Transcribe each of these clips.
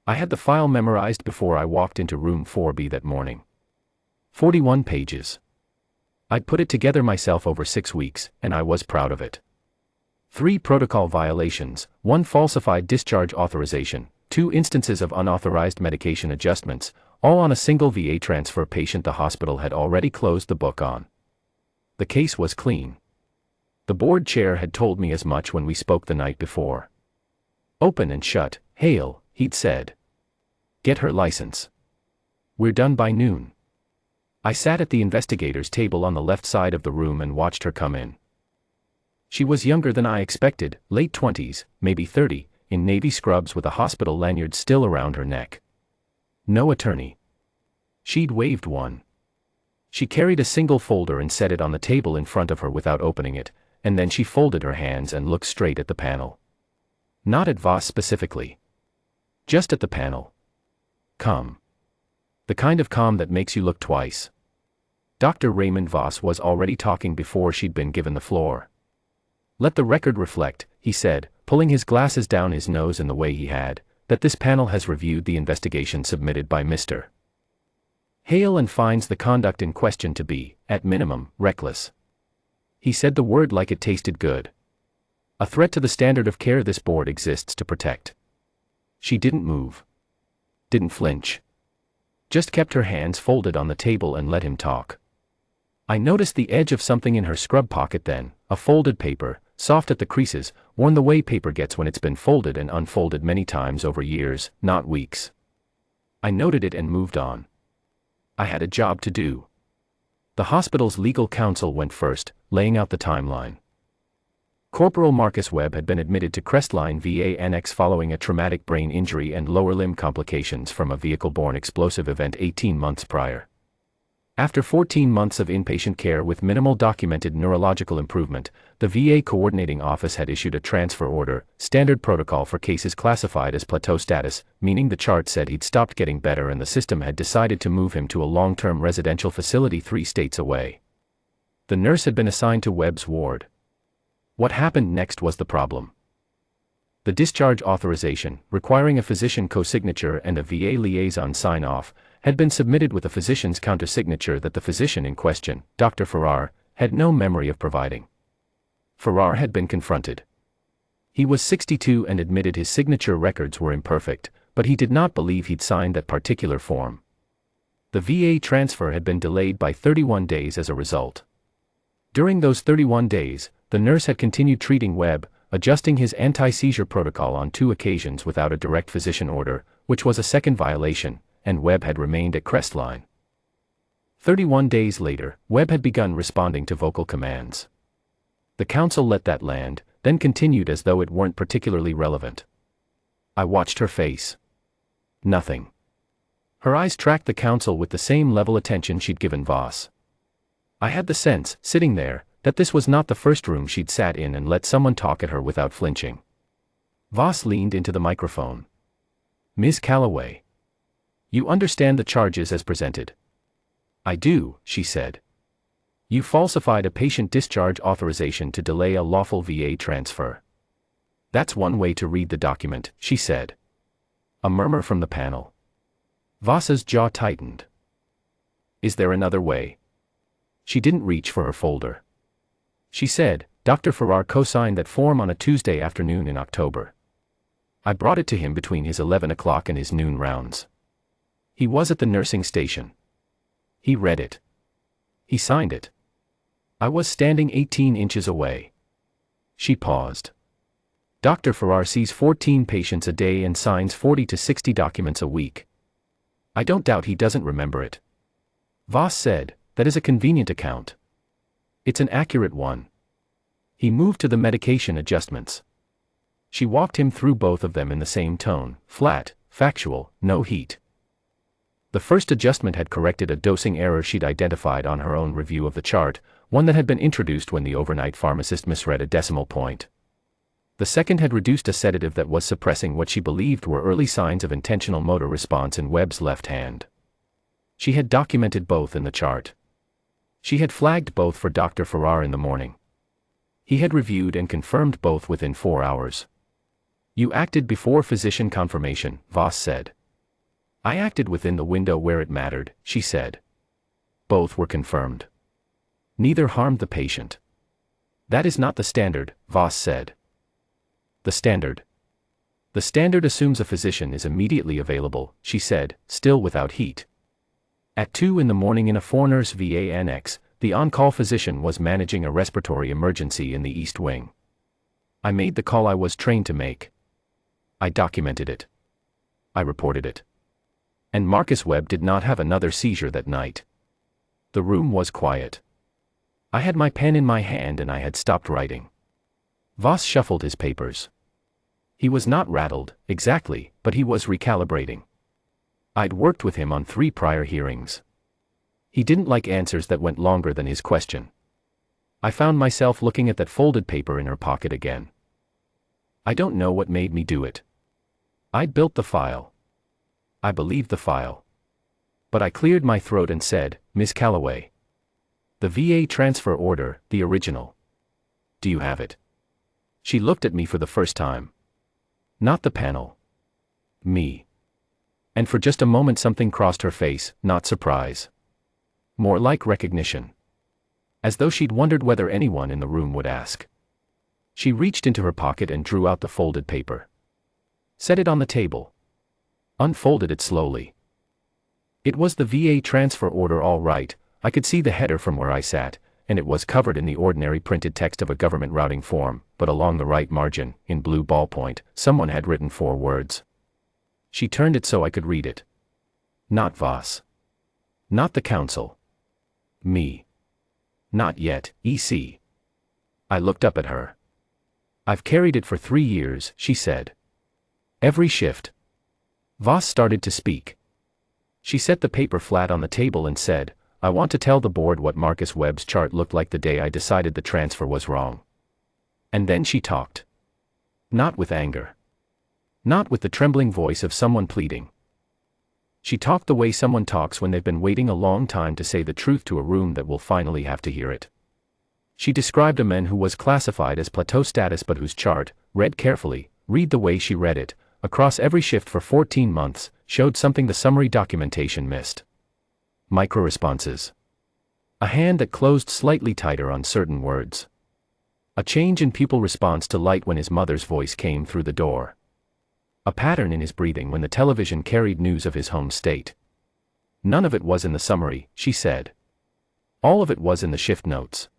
I had the file memorized before I walked into room 4B that morning. 41 pages. I'd put it together myself over 6 weeks, and I was proud of it. 3 protocol violations, 1 falsified discharge authorization, 2 instances of unauthorized medication adjustments, all on a single VA transfer patient the hospital had already closed the book on. The case was clean. The board chair had told me as much when we spoke the night before. Open and shut, Hale, he'd said. Get her license. We're done by noon. I sat at the investigator's table on the left side of the room and watched her come in. She was younger than I expected, late 20s, maybe 30, in navy scrubs with a hospital lanyard still around her neck. No attorney. She'd waved one. She carried a single folder and set it on the table in front of her without opening it, and then she folded her hands and looked straight at the panel. Not at Voss specifically. Just at the panel. Calm. The kind of calm that makes you look twice. Dr. Raymond Voss was already talking before she'd been given the floor. Let the record reflect, he said, pulling his glasses down his nose in the way he had, that this panel has reviewed the investigation submitted by Mr. Hale and finds the conduct in question to be, at minimum, reckless. He said the word like it tasted good. A threat to the standard of care this board exists to protect. She didn't move. Didn't flinch. Just kept her hands folded on the table and let him talk. I noticed the edge of something in her scrub pocket then, a folded paper, soft at the creases, worn the way paper gets when it's been folded and unfolded many times over years, not weeks. I noted it and moved on. I had a job to do. The hospital's legal counsel went first, laying out the timeline. Corporal Marcus Webb had been admitted to Crestline VA Annex following a traumatic brain injury and lower limb complications from a vehicle-borne explosive event 18 months prior. After 14 months of inpatient care with minimal documented neurological improvement, the VA Coordinating Office had issued a transfer order, standard protocol for cases classified as plateau status, meaning the chart said he'd stopped getting better and the system had decided to move him to a long-term residential facility 3 states away. The nurse had been assigned to Webb's ward. What happened next was the problem. The discharge authorization, requiring a physician co-signature and a VA liaison sign-off, had been submitted with a physician's countersignature that the physician in question, Dr. Farrar, had no memory of providing. Farrar had been confronted. He was 62 and admitted his signature records were imperfect, but he did not believe he'd signed that particular form. The VA transfer had been delayed by 31 days as a result. During those 31 days, the nurse had continued treating Webb, adjusting his anti-seizure protocol on 2 occasions without a direct physician order, which was a second violation, and Webb had remained at Crestline. 31 days later, Webb had begun responding to vocal commands. The counsel let that land, then continued as though it weren't particularly relevant. I watched her face. Nothing. Her eyes tracked the counsel with the same level attention she'd given Voss. I had the sense, sitting there, that this was not the first room she'd sat in and let someone talk at her without flinching. Voss leaned into the microphone. Ms. Calloway. You understand the charges as presented? I do, she said. You falsified a patient discharge authorization to delay a lawful VA transfer. That's one way to read the document, she said. A murmur from the panel. Voss's jaw tightened. Is there another way? She didn't reach for her folder. She said, Dr. Farrar co-signed that form on a Tuesday afternoon in October. I brought it to him between his 11 o'clock and his noon rounds. He was at the nursing station. He read it. He signed it. I was standing 18 inches away. She paused. Dr. Farrar sees 14 patients a day and signs 40 to 60 documents a week. I don't doubt he doesn't remember it. Voss said, that is a convenient account. It's an accurate one. He moved to the medication adjustments. She walked him through both of them in the same tone, flat, factual, no heat. The first adjustment had corrected a dosing error she'd identified on her own review of the chart, one that had been introduced when the overnight pharmacist misread a decimal point. The second had reduced a sedative that was suppressing what she believed were early signs of intentional motor response in Webb's left hand. She had documented both in the chart. She had flagged both for Dr. Farrar in the morning. He had reviewed and confirmed both within 4 hours. You acted before physician confirmation, Voss said. I acted within the window where it mattered, she said. Both were confirmed. Neither harmed the patient. That is not the standard, Voss said. The standard. The standard assumes a physician is immediately available, she said, still without heat. At 2 in the morning in a 4-nurse VA annex, the on-call physician was managing a respiratory emergency in the East Wing. I made the call I was trained to make. I documented it. I reported it. And Marcus Webb did not have another seizure that night. The room was quiet. I had my pen in my hand and I had stopped writing. Voss shuffled his papers. He was not rattled, exactly, but he was recalibrating. I'd worked with him on 3 prior hearings. He didn't like answers that went longer than his question. I found myself looking at that folded paper in her pocket again. I don't know what made me do it. I'd built the file. I believed the file. But I cleared my throat and said, Miss Calloway. The VA transfer order, the original. Do you have it? She looked at me for the first time. Not the panel. Me. And for just a moment something crossed her face, not surprise. More like recognition. As though she'd wondered whether anyone in the room would ask. She reached into her pocket and drew out the folded paper. Set it on the table. Unfolded it slowly. It was the VA transfer order all right. I could see the header from where I sat, and it was covered in the ordinary printed text of a government routing form, but along the right margin, in blue ballpoint, someone had written 4 words. She turned it so I could read it. Not Voss. Not the council. Me. Not yet, EC. I looked up at her. I've carried it for 3 years, she said. Every shift. Voss started to speak. She set the paper flat on the table and said, I want to tell the board what Marcus Webb's chart looked like the day I decided the transfer was wrong. And then she talked. Not with anger. Not with the trembling voice of someone pleading. She talked the way someone talks when they've been waiting a long time to say the truth to a room that will finally have to hear it. She described a man who was classified as plateau status but whose chart, read carefully, read the way she read it, across every shift for 14 months, showed something the summary documentation missed. Micro-responses. A hand that closed slightly tighter on certain words. A change in pupil response to light when his mother's voice came through the door. A pattern in his breathing when the television carried news of his home state. None of it was in the summary, she said. All of it was in the shift notes.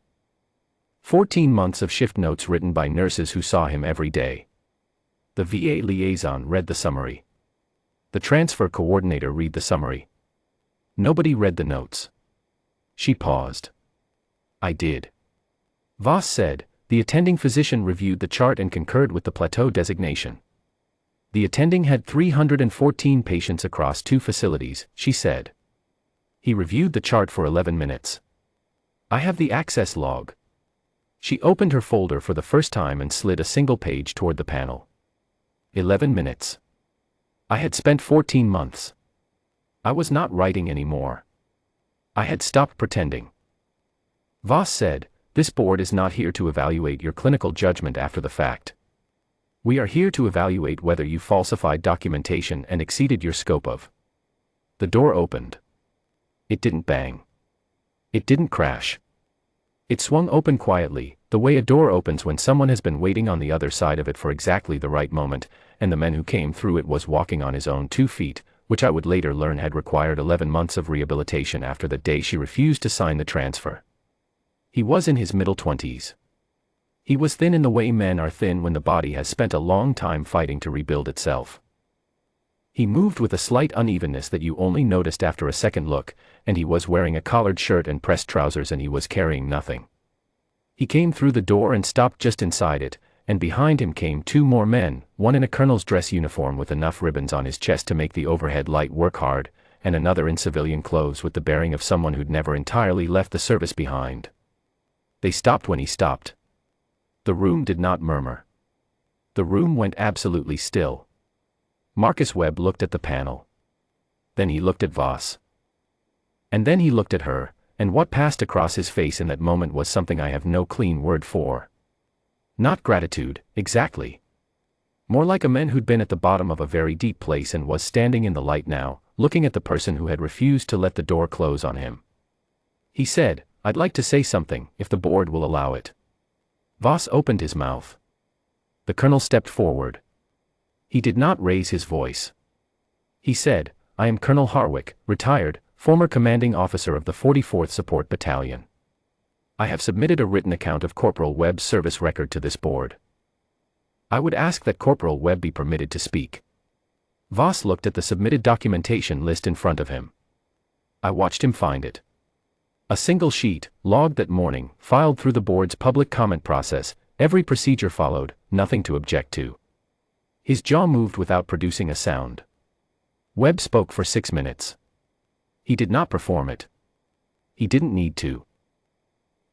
14 months of shift notes written by nurses who saw him every day. The VA liaison read the summary. The transfer coordinator read the summary. Nobody read the notes. She paused. I did. Voss said, the attending physician reviewed the chart and concurred with the plateau designation. The attending had 314 patients across 2 facilities, she said. He reviewed the chart for 11 minutes. I have the access log. She opened her folder for the first time and slid a single page toward the panel. 11 minutes. I had spent 14 months. I was not writing anymore. I had stopped pretending. Voss said, this board is not here to evaluate your clinical judgment after the fact. We are here to evaluate whether you falsified documentation and exceeded your scope of. The door opened. It didn't bang. It didn't crash. It swung open quietly, the way a door opens when someone has been waiting on the other side of it for exactly the right moment, and the man who came through it was walking on his own 2 feet, which I would later learn had required 11 months of rehabilitation after the day she refused to sign the transfer. He was in his middle 20s. He was thin in the way men are thin when the body has spent a long time fighting to rebuild itself. He moved with a slight unevenness that you only noticed after a second look, and he was wearing a collared shirt and pressed trousers and he was carrying nothing. He came through the door and stopped just inside it, and behind him came 2 more men, one in a colonel's dress uniform with enough ribbons on his chest to make the overhead light work hard, and another in civilian clothes with the bearing of someone who'd never entirely left the service behind. They stopped when he stopped. The room did not murmur. The room went absolutely still. Marcus Webb looked at the panel. Then he looked at Voss. And then he looked at her, and what passed across his face in that moment was something I have no clean word for. Not gratitude, exactly. More like a man who'd been at the bottom of a very deep place and was standing in the light now, looking at the person who had refused to let the door close on him. He said, "I'd like to say something, if the board will allow it." Voss opened his mouth. The colonel stepped forward. He did not raise his voice. He said, "I am Colonel Harwick, retired, former commanding officer of the 44th Support Battalion. I have submitted a written account of Corporal Webb's service record to this board. I would ask that Corporal Webb be permitted to speak." Voss looked at the submitted documentation list in front of him. I watched him find it. A single sheet, logged that morning, filed through the board's public comment process, every procedure followed, nothing to object to. His jaw moved without producing a sound. Webb spoke for 6 minutes. He did not perform it. He didn't need to.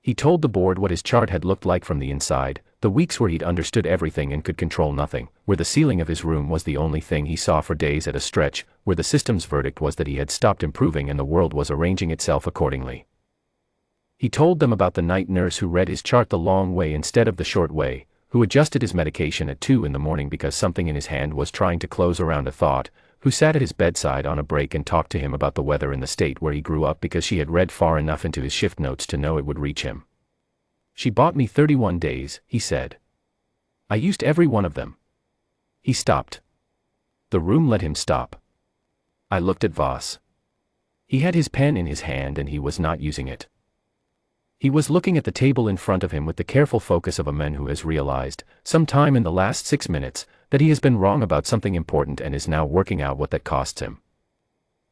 He told the board what his chart had looked like from the inside, the weeks where he'd understood everything and could control nothing, where the ceiling of his room was the only thing he saw for days at a stretch, where the system's verdict was that he had stopped improving and the world was arranging itself accordingly. He told them about the night nurse who read his chart the long way instead of the short way, who adjusted his medication at 2 in the morning because something in his hand was trying to close around a thought, who sat at his bedside on a break and talked to him about the weather in the state where he grew up because she had read far enough into his shift notes to know it would reach him. "She bought me 31 days, he said. "I used every one of them." He stopped. The room let him stop. I looked at Voss. He had his pen in his hand and he was not using it. He was looking at the table in front of him with the careful focus of a man who has realized, sometime in the last 6 minutes, that he has been wrong about something important and is now working out what that costs him.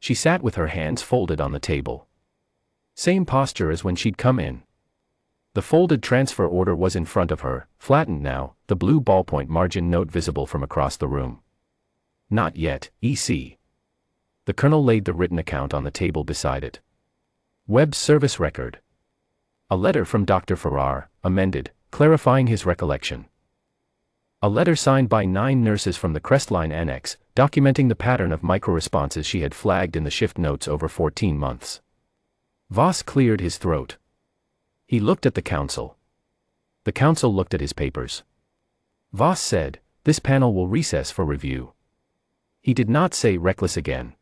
She sat with her hands folded on the table. Same posture as when she'd come in. The folded transfer order was in front of her, flattened now, the blue ballpoint margin note visible from across the room. "Not yet, EC." The colonel laid the written account on the table beside it. Webb's service record. A letter from Dr. Farrar, amended, clarifying his recollection. A letter signed by 9 nurses from the Crestline Annex, documenting the pattern of micro-responses she had flagged in the shift notes over 14 months. Voss cleared his throat. He looked at the council. The council looked at his papers. Voss said, "This panel will recess for review." He did not say reckless again.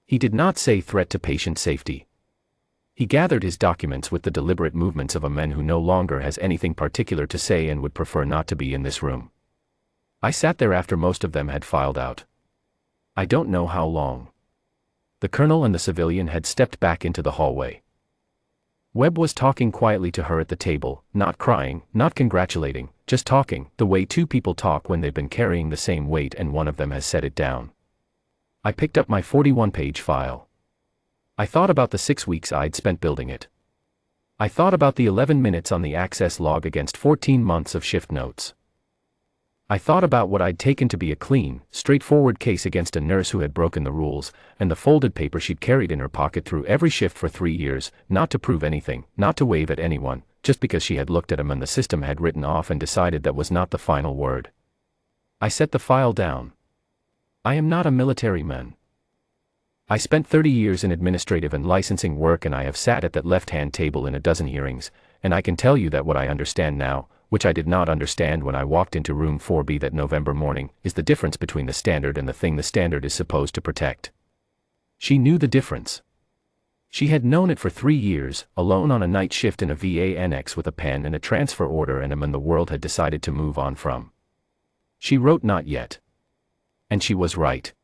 He did not say threat to patient safety. He gathered his documents with the deliberate movements of a man who no longer has anything particular to say and would prefer not to be in this room. I sat there after most of them had filed out. I don't know how long. The colonel and the civilian had stepped back into the hallway. Webb was talking quietly to her at the table, not crying, not congratulating, just talking, the way 2 people talk when they've been carrying the same weight and one of them has set it down. I picked up my 41-page file. I thought about the 6 weeks I'd spent building it. I thought about the 11 minutes on the access log against 14 months of shift notes. I thought about what I'd taken to be a clean, straightforward case against a nurse who had broken the rules, and the folded paper she'd carried in her pocket through every shift for 3 years, not to prove anything, not to wave at anyone, just because she had looked at him and the system had written off and decided that was not the final word. I set the file down. I am not a military man. I spent 30 years in administrative and licensing work and I have sat at that left-hand table in a dozen hearings, and I can tell you that what I understand now, which I did not understand when I walked into room 4B that November morning, is the difference between the standard and the thing the standard is supposed to protect. She knew the difference. She had known it for 3 years, alone on a night shift in a VA annex with a pen and a transfer order and a man the world had decided to move on from. She wrote not yet. And she was right.